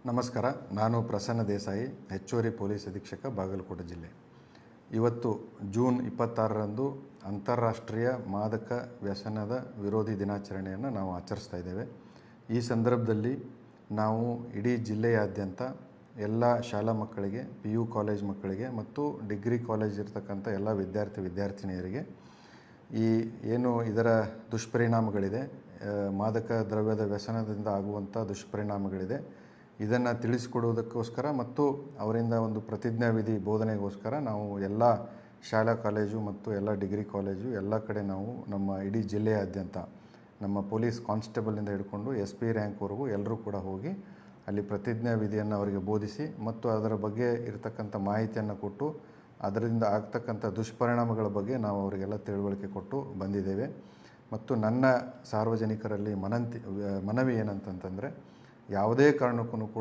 ನಮಸ್ಕಾರ. ನಾನು ಪ್ರಸನ್ನ ದೇಸಾಯಿ, ಹೆಚ್ಚುವರಿ ಪೊಲೀಸ್ ಅಧೀಕ್ಷಕ, ಬಾಗಲಕೋಟೆ ಜಿಲ್ಲೆ. ಇವತ್ತು ಜೂನ್ 26ರಂದು ಅಂತಾರಾಷ್ಟ್ರೀಯ ಮಾದಕ ವ್ಯಸನದ ವಿರೋಧಿ ದಿನಾಚರಣೆಯನ್ನು ನಾವು ಆಚರಿಸ್ತಾ ಇದ್ದೇವೆ. ಈ ಸಂದರ್ಭದಲ್ಲಿ ನಾವು ಇಡೀ ಜಿಲ್ಲೆಯಾದ್ಯಂತ ಎಲ್ಲ ಶಾಲಾ ಮಕ್ಕಳಿಗೆ, PU ಕಾಲೇಜ್ ಮಕ್ಕಳಿಗೆ ಮತ್ತು ಡಿಗ್ರಿ ಕಾಲೇಜ್ ಇರ್ತಕ್ಕಂಥ ಎಲ್ಲ ವಿದ್ಯಾರ್ಥಿನಿಯರಿಗೆ ಈ ಏನು ಇದರ ದುಷ್ಪರಿಣಾಮಗಳಿದೆ, ಮಾದಕ ದ್ರವ್ಯದ ವ್ಯಸನದಿಂದ ಆಗುವಂಥ ದುಷ್ಪರಿಣಾಮಗಳಿದೆ, ಇದನ್ನು ತಿಳಿಸಿಕೊಡುವುದಕ್ಕೋಸ್ಕರ ಮತ್ತು ಅವರಿಂದ ಒಂದು ಪ್ರತಿಜ್ಞಾವಿಧಿ ಬೋಧನೆಗೋಸ್ಕರ ನಾವು ಎಲ್ಲ ಶಾಲಾ ಕಾಲೇಜು ಮತ್ತು ಎಲ್ಲ ಡಿಗ್ರಿ ಕಾಲೇಜು ಎಲ್ಲ ಕಡೆ ನಾವು ನಮ್ಮ ಇಡೀ ಜಿಲ್ಲೆಯಾದ್ಯಂತ ನಮ್ಮ ಪೊಲೀಸ್ ಕಾನ್ಸ್ಟೇಬಲಿಂದ ಹಿಡ್ಕೊಂಡು SP ರ್ಯಾಂಕ್ವರೆಗೂ ಎಲ್ಲರೂ ಕೂಡ ಹೋಗಿ ಅಲ್ಲಿ ಪ್ರತಿಜ್ಞಾವಿಧಿಯನ್ನು ಅವರಿಗೆ ಬೋಧಿಸಿ ಮತ್ತು ಅದರ ಬಗ್ಗೆ ಇರತಕ್ಕಂಥ ಮಾಹಿತಿಯನ್ನು ಕೊಟ್ಟು ಅದರಿಂದ ಆಗ್ತಕ್ಕಂಥ ದುಷ್ಪರಿಣಾಮಗಳ ಬಗ್ಗೆ ನಾವು ಅವರಿಗೆಲ್ಲ ತಿಳುವಳಿಕೆ ಕೊಟ್ಟು ಬಂದಿದ್ದೇವೆ. ಮತ್ತು ನನ್ನ ಸಾರ್ವಜನಿಕರಲ್ಲಿ ಮನವಿ ಏನಂತಂತಂದರೆ, ಯಾವುದೇ ಕಾರಣಕ್ಕೂ ಕೂಡ